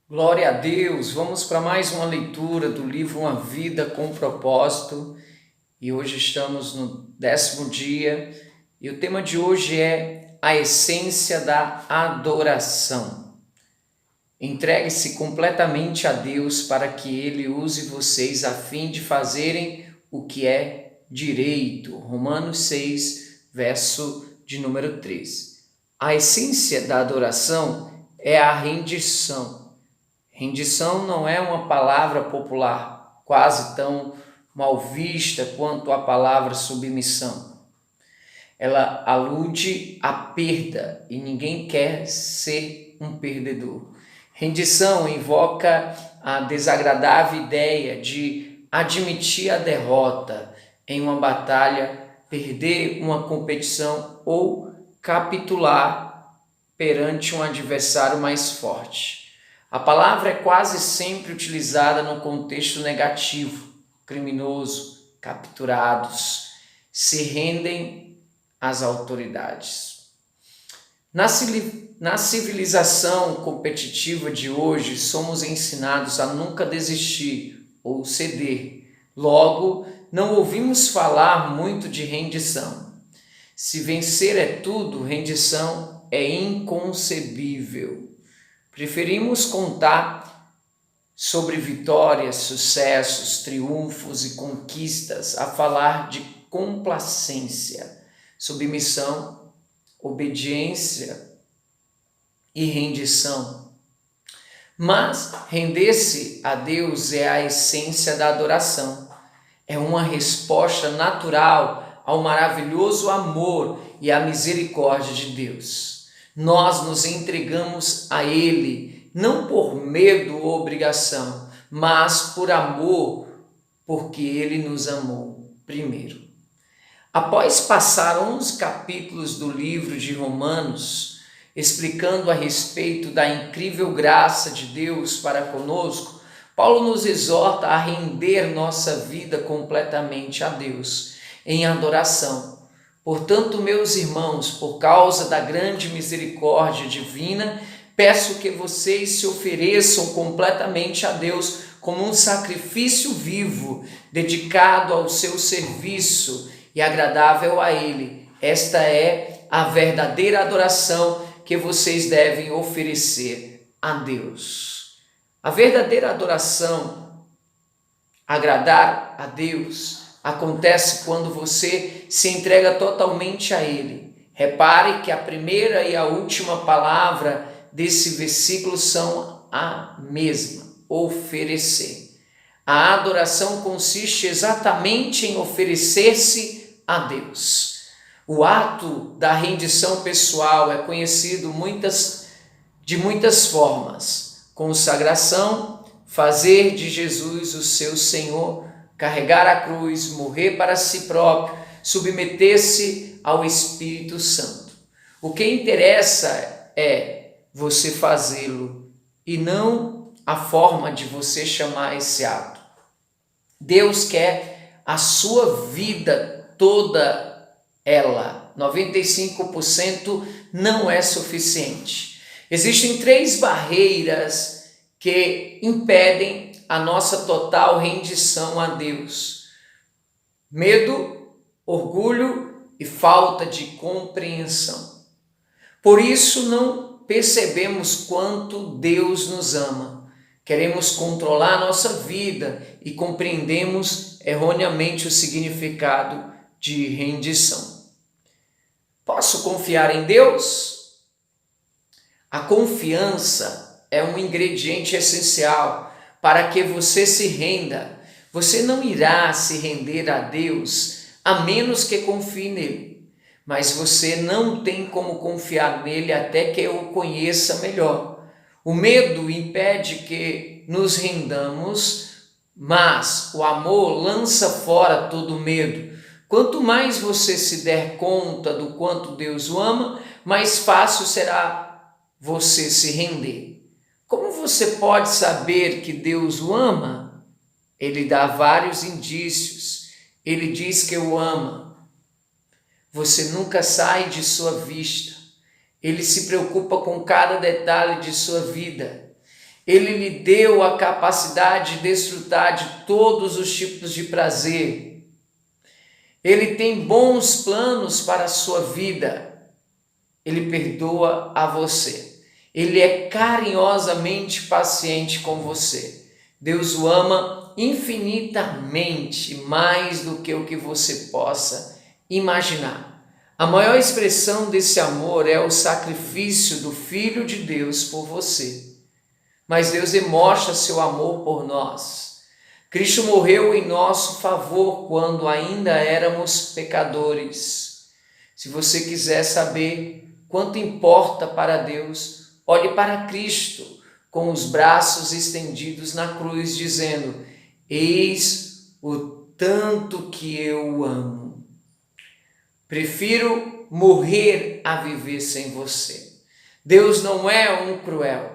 Glória a Deus! Vamos para mais uma leitura do livro Uma Vida com Propósito e hoje estamos no 10º dia e o tema de hoje é a essência da adoração. Entregue-se completamente a Deus para que Ele use vocês a fim de fazerem o que é direito. Romanos 6, verso de número 13. A essência da adoração é a rendição. Rendição não é uma palavra popular, quase tão mal vista quanto a palavra submissão. Ela alude à perda e ninguém quer ser um perdedor. Rendição invoca a desagradável ideia de admitir a derrota em uma batalha, perder uma competição ou capitular perante um adversário mais forte. A palavra é quase sempre utilizada no contexto negativo, criminoso, capturados, se rendem às autoridades. Na civilização competitiva de hoje, somos ensinados a nunca desistir ou ceder. Logo, não ouvimos falar muito de rendição. Se vencer é tudo, rendição é inconcebível. Preferimos contar sobre vitórias, sucessos, triunfos e conquistas a falar de complacência, submissão, obediência e rendição. Mas render-se a Deus é a essência da adoração. É uma resposta natural ao maravilhoso amor e à misericórdia de Deus. Nós nos entregamos a Ele, não por medo ou obrigação, mas por amor, porque Ele nos amou primeiro. Após passar 11 capítulos do livro de Romanos, explicando a respeito da incrível graça de Deus para conosco, Paulo nos exorta a render nossa vida completamente a Deus, em adoração. Portanto, meus irmãos, por causa da grande misericórdia divina, peço que vocês se ofereçam completamente a Deus como um sacrifício vivo, dedicado ao seu serviço e agradável a Ele. Esta é a verdadeira adoração que vocês devem oferecer a Deus. A verdadeira adoração, agradar a Deus, acontece quando você se entrega totalmente a Ele. Repare que a primeira e a última palavra desse versículo são a mesma: oferecer. A adoração consiste exatamente em oferecer-se a Deus. O ato da rendição pessoal é conhecido de muitas formas: consagração, fazer de Jesus o seu Senhor, carregar a cruz, morrer para si próprio, submeter-se ao Espírito Santo. O que interessa é você fazê-lo e não a forma de você chamar esse ato. Deus quer a sua vida toda ela. 95% não é suficiente. Existem 3 barreiras que impedem a nossa total rendição a Deus: medo, orgulho e falta de compreensão. Por isso não percebemos quanto Deus nos ama. Queremos controlar nossa vida e compreendemos erroneamente o significado de rendição. Posso confiar em Deus? A confiança é um ingrediente essencial para que você se renda. Você não irá se render a Deus a menos que confie nele. Mas você não tem como confiar nele até que o conheça melhor. O medo impede que nos rendamos, mas o amor lança fora todo medo. Quanto mais você se der conta do quanto Deus o ama, mais fácil será você se render. Como você pode saber que Deus o ama? Ele dá vários indícios. Ele diz que o ama. Você nunca sai de sua vista. Ele se preocupa com cada detalhe de sua vida. Ele lhe deu a capacidade de desfrutar de todos os tipos de prazer. Ele tem bons planos para a sua vida. Ele perdoa a você. Ele é carinhosamente paciente com você. Deus o ama infinitamente, mais do que o que você possa imaginar. A maior expressão desse amor é o sacrifício do Filho de Deus por você. Mas Deus demonstra seu amor por nós. Cristo morreu em nosso favor quando ainda éramos pecadores. Se você quiser saber quanto importa para Deus, olhe para Cristo com os braços estendidos na cruz, dizendo: eis o tanto que eu o amo. Prefiro morrer a viver sem você. Deus não é um cruel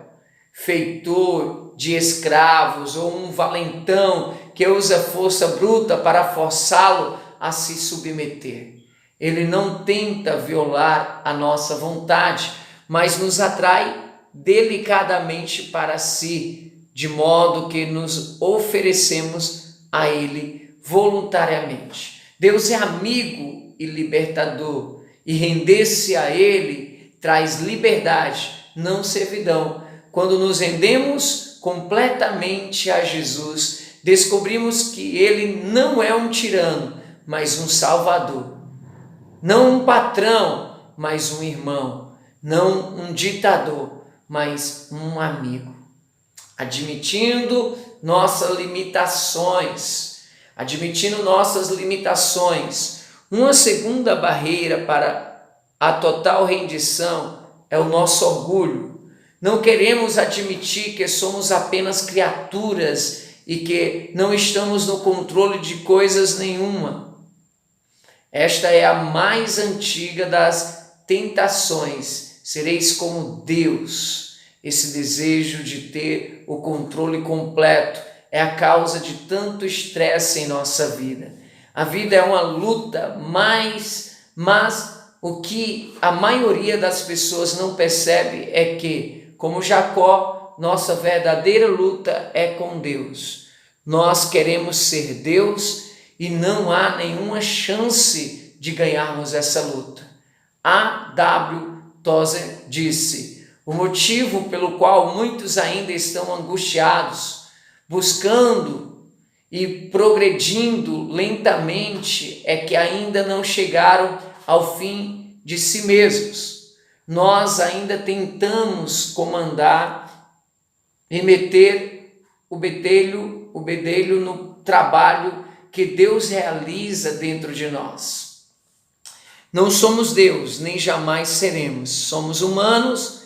feitor de escravos ou um valentão que usa força bruta para forçá-lo a se submeter. Ele não tenta violar a nossa vontade, mas nos atrai delicadamente para si, de modo que nos oferecemos a Ele voluntariamente. Deus é amigo e libertador, e render-se a Ele traz liberdade, não servidão. Quando nos rendemos completamente a Jesus, descobrimos que Ele não é um tirano, mas um salvador. Não um patrão, mas um irmão. Não um ditador, mas um amigo. Admitindo nossas limitações, uma segunda barreira para a total rendição é o nosso orgulho. Não queremos admitir que somos apenas criaturas e que não estamos no controle de coisas nenhuma. Esta é a mais antiga das tentações. Sereis como Deus. Esse desejo de ter o controle completo é a causa de tanto estresse em nossa vida. A vida é uma luta, mas o que a maioria das pessoas não percebe é que, como Jacó, nossa verdadeira luta é com Deus. Nós queremos ser Deus e não há nenhuma chance de ganharmos essa luta. A. W. Tozer disse: o motivo pelo qual muitos ainda estão angustiados, buscando e progredindo lentamente, é que ainda não chegaram ao fim de si mesmos. Nós ainda tentamos comandar e meter o bedelho no trabalho que Deus realiza dentro de nós. Não somos Deus, nem jamais seremos. Somos humanos.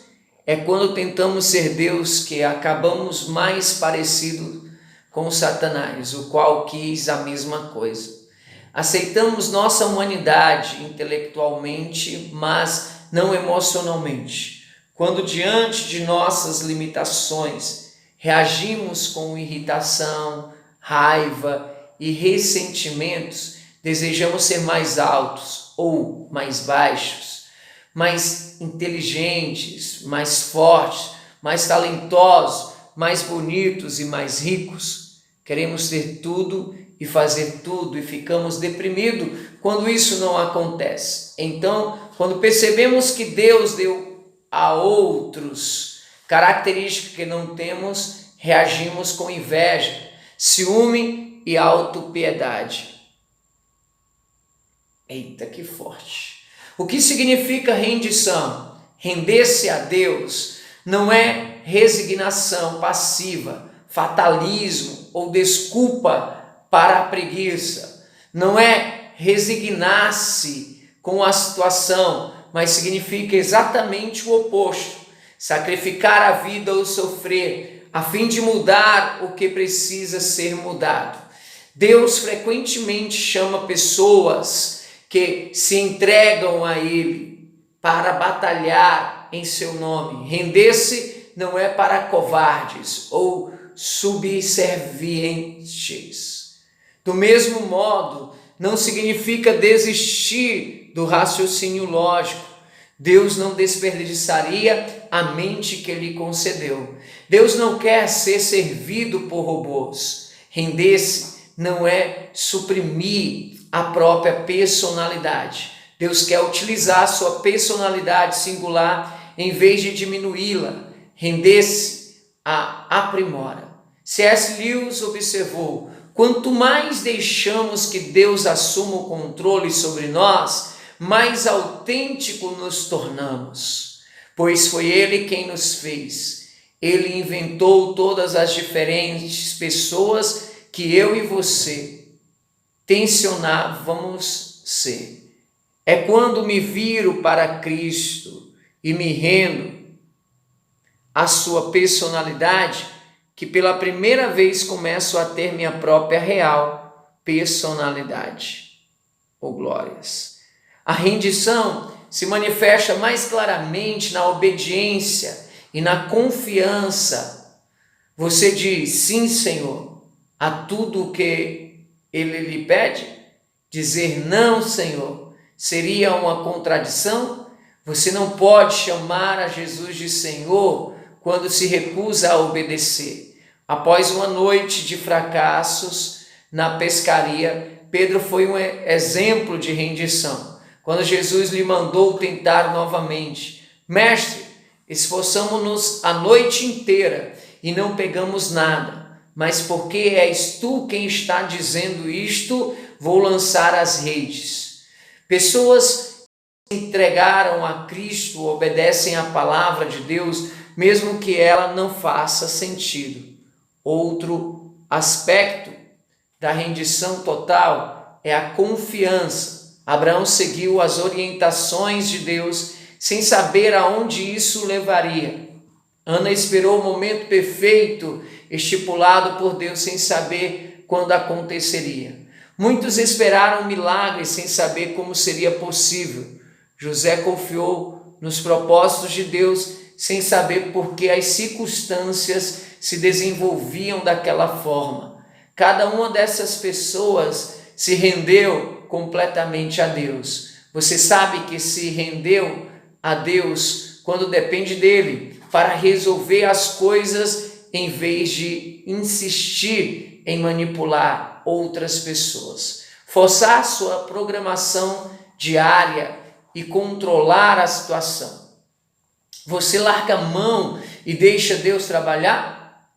É quando tentamos ser Deus que acabamos mais parecido com Satanás, o qual quis a mesma coisa. Aceitamos nossa humanidade intelectualmente, mas não emocionalmente. Quando diante de nossas limitações, reagimos com irritação, raiva e ressentimentos, desejamos ser mais altos ou mais baixos, mais inteligentes, mais fortes, mais talentosos, mais bonitos e mais ricos. Queremos ter tudo e fazer tudo e ficamos deprimidos quando isso não acontece. Então, quando percebemos que Deus deu a outros características que não temos, reagimos com inveja, ciúme e autopiedade. Eita, que forte! O que significa rendição? Render-se a Deus não é resignação passiva, fatalismo ou desculpa para a preguiça. Não é resignar-se com a situação, mas significa exatamente o oposto. Sacrificar a vida ou sofrer, a fim de mudar o que precisa ser mudado. Deus frequentemente chama pessoas que se entregam a Ele para batalhar em seu nome. Render-se não é para covardes ou subservientes. Do mesmo modo, não significa desistir do raciocínio lógico. Deus não desperdiçaria a mente que lhe concedeu. Deus não quer ser servido por robôs. Render-se não é suprimir a própria personalidade. Deus quer utilizar a sua personalidade singular em vez de diminuí-la. Render-se a aprimora. C.S. Lewis observou: quanto mais deixamos que Deus assuma o controle sobre nós, mais autêntico nos tornamos, pois foi Ele quem nos fez. Ele inventou todas as diferentes pessoas que eu e você tensionávamos ser. É quando me viro para Cristo e me rendo à sua personalidade que pela primeira vez começo a ter minha própria real personalidade. Oh glórias! A rendição se manifesta mais claramente na obediência e na confiança. Você diz sim, Senhor, a tudo o que Ele lhe pede? Dizer não, Senhor, seria uma contradição? Você não pode chamar a Jesus de Senhor quando se recusa a obedecer. Após uma noite de fracassos na pescaria, Pedro foi um exemplo de rendição. Quando Jesus lhe mandou tentar novamente: Mestre, esforçamo-nos a noite inteira e não pegamos nada, mas porque és tu quem está dizendo isto, vou lançar as redes. Pessoas que entregaram a Cristo obedecem à palavra de Deus, mesmo que ela não faça sentido. Outro aspecto da rendição total é a confiança. Abraão seguiu as orientações de Deus sem saber aonde isso levaria. Ana esperou o momento perfeito estipulado por Deus sem saber quando aconteceria. Muitos esperaram milagres sem saber como seria possível. José confiou nos propósitos de Deus sem saber por que as circunstâncias se desenvolviam daquela forma. Cada uma dessas pessoas se rendeu completamente a Deus. Você sabe que se rendeu a Deus quando depende dele para resolver as coisas em vez de insistir em manipular outras pessoas. Forçar sua programação diária e controlar a situação. Você larga a mão e deixa Deus trabalhar?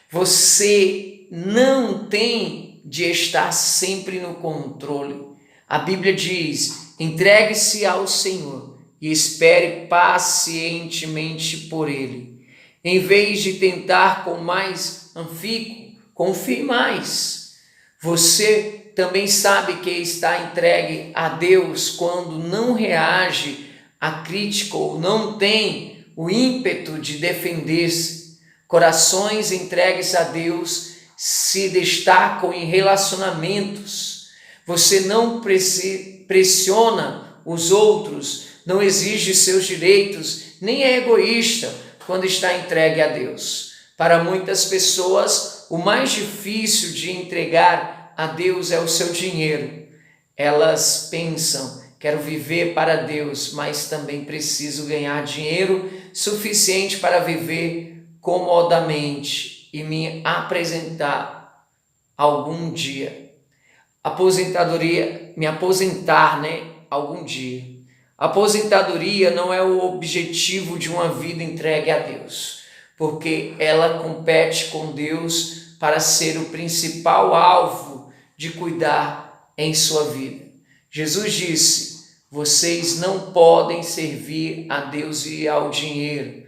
Você não tem de estar sempre no controle. A Bíblia diz: entregue-se ao Senhor e espere pacientemente por Ele. Em vez de tentar com mais afinco, confie mais. Você também sabe que está entregue a Deus quando não reage à crítica ou não tem o ímpeto de defender-se. Corações entregues a Deus se destacam em relacionamentos. Você não pressiona os outros, não exige seus direitos, nem é egoísta quando está entregue a Deus. Para muitas pessoas, o mais difícil de entregar a Deus é o seu dinheiro. Elas pensam: quero viver para Deus, mas também preciso ganhar dinheiro suficiente para viver comodamente e me apresentar algum dia. Me aposentar, algum dia. Aposentadoria não é o objetivo de uma vida entregue a Deus, porque ela compete com Deus para ser o principal alvo de cuidar em sua vida. Jesus disse: vocês não podem servir a Deus e ao dinheiro.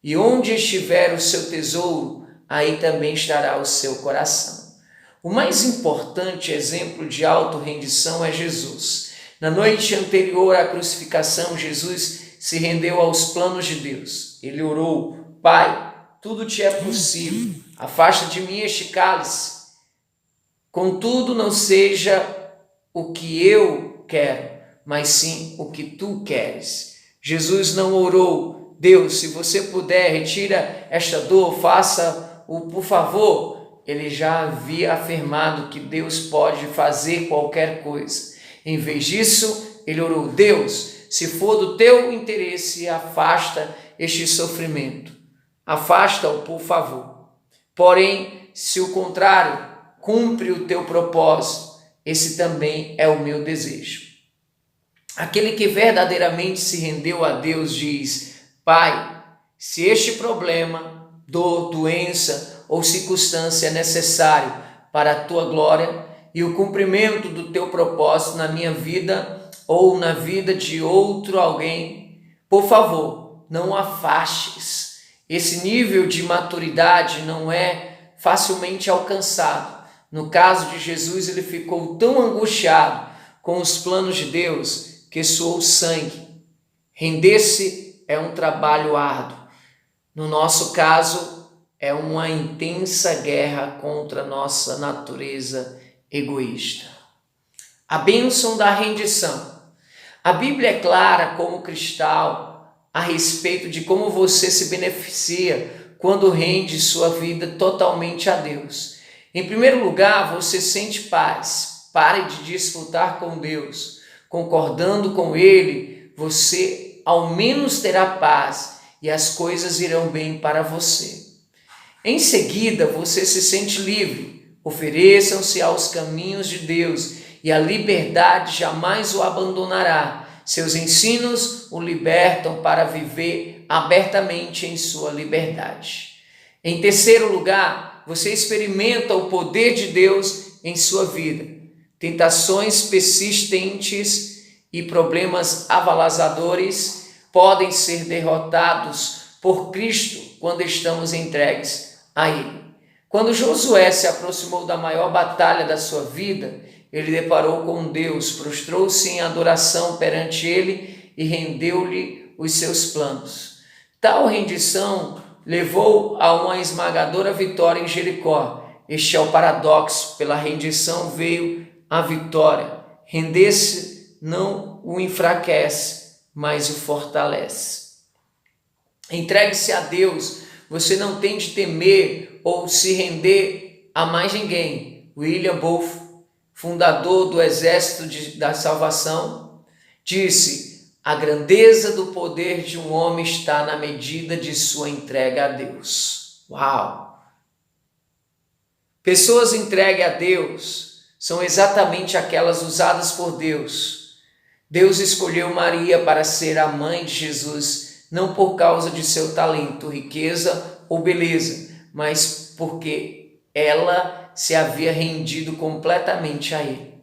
E onde estiver o seu tesouro, aí também estará o seu coração. O mais importante exemplo de auto-rendição é Jesus. Na noite anterior à crucificação, Jesus se rendeu aos planos de Deus. Ele orou: Pai, tudo te é possível, afasta de mim este cálice. Contudo, não seja o que eu quero, mas sim o que tu queres. Jesus não orou: Deus, se você puder, retira esta dor, faça-o por favor. Ele já havia afirmado que Deus pode fazer qualquer coisa. Em vez disso, ele orou: Deus, se for do teu interesse, afasta este sofrimento. Afasta-o, por favor. Porém, se o contrário, cumpre o teu propósito, esse também é o meu desejo. Aquele que verdadeiramente se rendeu a Deus diz: Pai, se este problema, dor, doença ou circunstância é necessário para a tua glória e o cumprimento do teu propósito na minha vida ou na vida de outro alguém, por favor, não afastes. Esse nível de maturidade não é facilmente alcançado. No caso de Jesus, ele ficou tão angustiado com os planos de Deus que suou sangue. Render-se é um trabalho árduo. No nosso caso, é uma intensa guerra contra a nossa natureza egoísta. A bênção da rendição. A Bíblia é clara como cristal a respeito de como você se beneficia quando rende sua vida totalmente a Deus. Em primeiro lugar, você sente paz. Pare de disputar com Deus. Concordando com Ele, você ao menos terá paz e as coisas irão bem para você. Em seguida, você se sente livre. Ofereçam-se aos caminhos de Deus e a liberdade jamais o abandonará. Seus ensinos o libertam para viver abertamente em sua liberdade. Em terceiro lugar, você experimenta o poder de Deus em sua vida. Tentações persistentes e problemas avalasadores podem ser derrotados por Cristo quando estamos entregues a Ele. Quando Josué se aproximou da maior batalha da sua vida, ele deparou com Deus, prostrou-se em adoração perante Ele e rendeu-lhe os seus planos. Tal rendição levou a uma esmagadora vitória em Jericó. Este é o paradoxo: pela rendição veio a vitória. Render-se não o enfraquece, mas o fortalece. Entregue-se a Deus. Você não tem de temer ou se render a mais ninguém. William Booth, fundador do Exército da Salvação, disse: a grandeza do poder de um homem está na medida de sua entrega a Deus. Uau! Pessoas entregues a Deus são exatamente aquelas usadas por Deus. Deus escolheu Maria para ser a mãe de Jesus, não por causa de seu talento, riqueza ou beleza, mas porque ela se havia rendido completamente a Ele.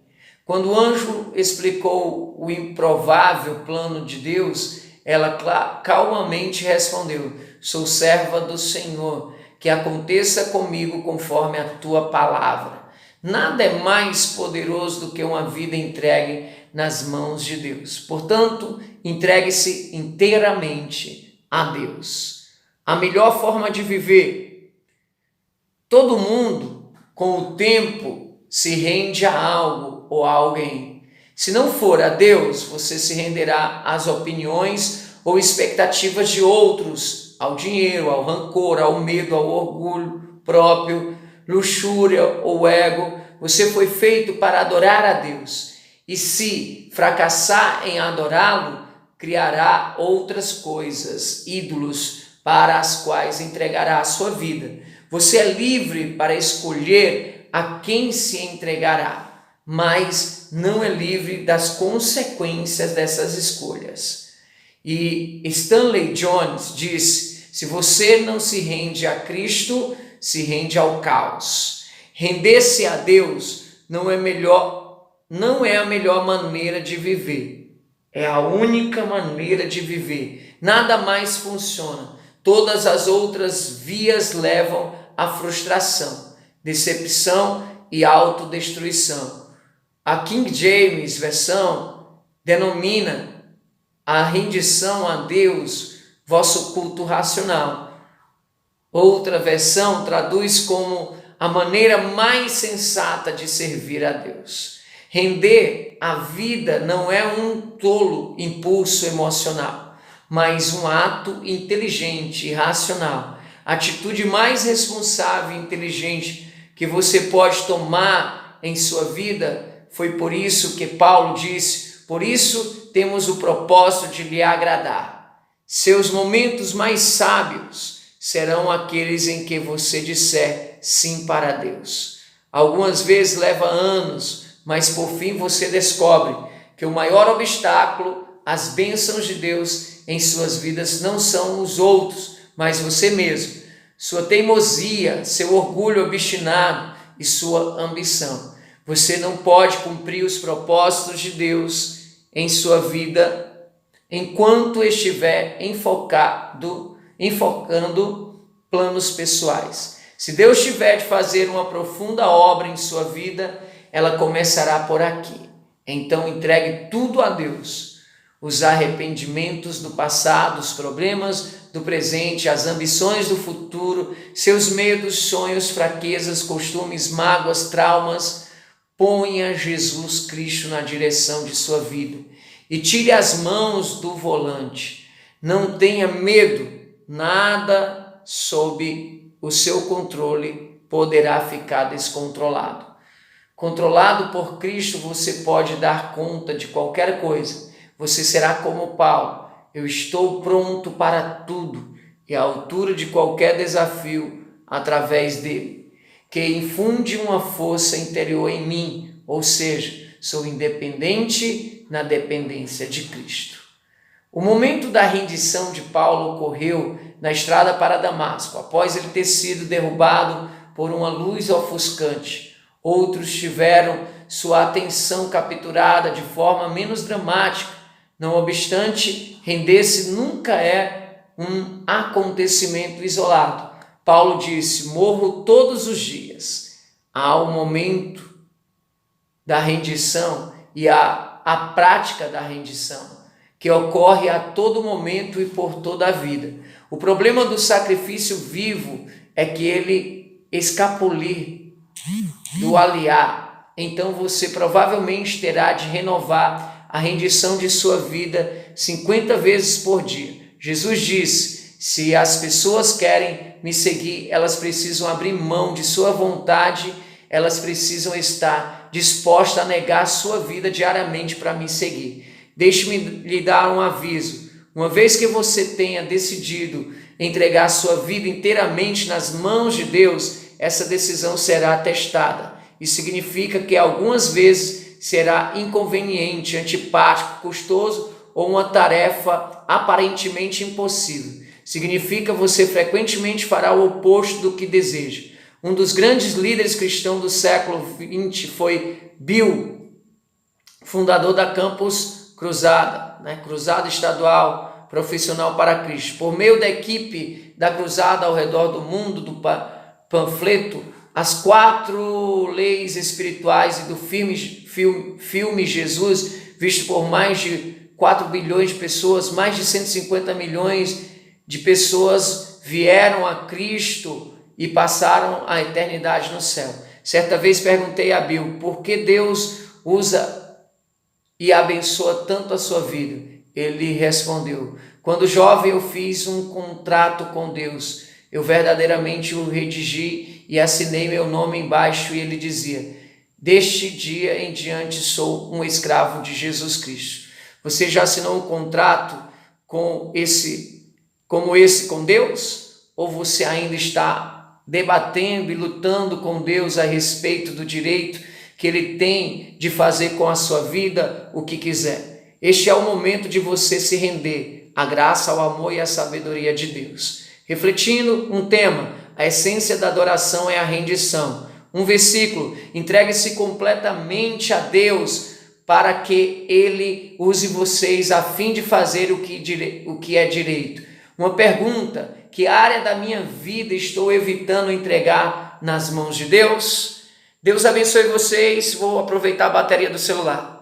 Quando o anjo explicou o improvável plano de Deus, ela calmamente respondeu: sou serva do Senhor, que aconteça comigo conforme a tua palavra. Nada é mais poderoso do que uma vida entregue nas mãos de Deus. Portanto, entregue-se inteiramente a Deus. A melhor forma de viver. Todo mundo, com o tempo, se rende a algo ou a alguém. Se não for a Deus, você se renderá às opiniões ou expectativas de outros, ao dinheiro, ao rancor, ao medo, ao orgulho próprio, luxúria ou ego. Você foi feito para adorar a Deus. E se fracassar em adorá-lo, criará outras coisas, ídolos, para as quais entregará a sua vida. Você é livre para escolher a quem se entregará, mas não é livre das consequências dessas escolhas. E Stanley Jones diz: se você não se rende a Cristo, se rende ao caos. Render-se a Deus não é a melhor maneira de viver. É a única maneira de viver. Nada mais funciona. Todas as outras vias levam à frustração, decepção e autodestruição. A King James versão denomina a rendição a Deus vosso culto racional. Outra versão traduz como a maneira mais sensata de servir a Deus. Render a vida não é um tolo impulso emocional, mas um ato inteligente e racional. A atitude mais responsável e inteligente que você pode tomar em sua vida. Foi por isso que Paulo disse: por isso temos o propósito de lhe agradar. Seus momentos mais sábios serão aqueles em que você disser sim para Deus. Algumas vezes leva anos, mas por fim você descobre que o maior obstáculo às bênçãos de Deus em suas vidas não são os outros, mas você mesmo. Sua teimosia, seu orgulho obstinado e sua ambição. Você não pode cumprir os propósitos de Deus em sua vida enquanto estiver enfocando planos pessoais. Se Deus tiver de fazer uma profunda obra em sua vida, ela começará por aqui. Então entregue tudo a Deus. Os arrependimentos do passado, os problemas do presente, as ambições do futuro, seus medos, sonhos, fraquezas, costumes, mágoas, traumas. Ponha Jesus Cristo na direção de sua vida e tire as mãos do volante. Não tenha medo, nada sob o seu controle poderá ficar descontrolado. Controlado por Cristo, você pode dar conta de qualquer coisa. Você será como Paulo. Eu estou pronto para tudo e à altura de qualquer desafio através dele, que infunde uma força interior em mim, ou seja, sou independente na dependência de Cristo. O momento da rendição de Paulo ocorreu na estrada para Damasco, após ele ter sido derrubado por uma luz ofuscante. Outros tiveram sua atenção capturada de forma menos dramática. Não obstante, render-se nunca é um acontecimento isolado. Paulo disse: morro todos os dias. Há um momento da rendição e há a prática da rendição, que ocorre a todo momento e por toda a vida. O problema do sacrifício vivo é que ele escapulir do aliar. Então você provavelmente terá de renovar a rendição de sua vida 50 vezes por dia. Jesus disse: se as pessoas querem me seguir, elas precisam abrir mão de sua vontade, elas precisam estar dispostas a negar sua vida diariamente para me seguir. Deixe-me lhe dar um aviso. Uma vez que você tenha decidido entregar sua vida inteiramente nas mãos de Deus, essa decisão será testada. Isso significa que algumas vezes será inconveniente, antipático, custoso ou uma tarefa aparentemente impossível. Significa que você frequentemente fará o oposto do que deseja. Um dos grandes líderes cristãos do século XX foi Bill, fundador da Campus Cruzada, Cruzada Estadual Profissional para Cristo. Por meio da equipe da Cruzada ao redor do mundo, do panfleto As 4 Leis Espirituais e do filme Jesus, visto por mais de 4 bilhões de pessoas, mais de 150 milhões de pessoas vieram a Cristo e passaram a eternidade no céu. Certa vez perguntei a Bill por que Deus usa e abençoa tanto a sua vida. Ele respondeu: quando jovem eu fiz um contrato com Deus. Eu verdadeiramente o redigi e assinei meu nome embaixo, e ele dizia: deste dia em diante sou um escravo de Jesus Cristo. Você já assinou um contrato como esse com Deus? Ou você ainda está debatendo e lutando com Deus a respeito do direito que Ele tem de fazer com a sua vida o que quiser? Este é o momento de você se render à graça, ao amor e à sabedoria de Deus. Refletindo um tema: a essência da adoração é a rendição. Um versículo: entregue-se completamente a Deus para que Ele use vocês a fim de fazer o que é direito. Uma pergunta: que área da minha vida estou evitando entregar nas mãos de Deus? Deus abençoe vocês. Vou aproveitar a bateria do celular.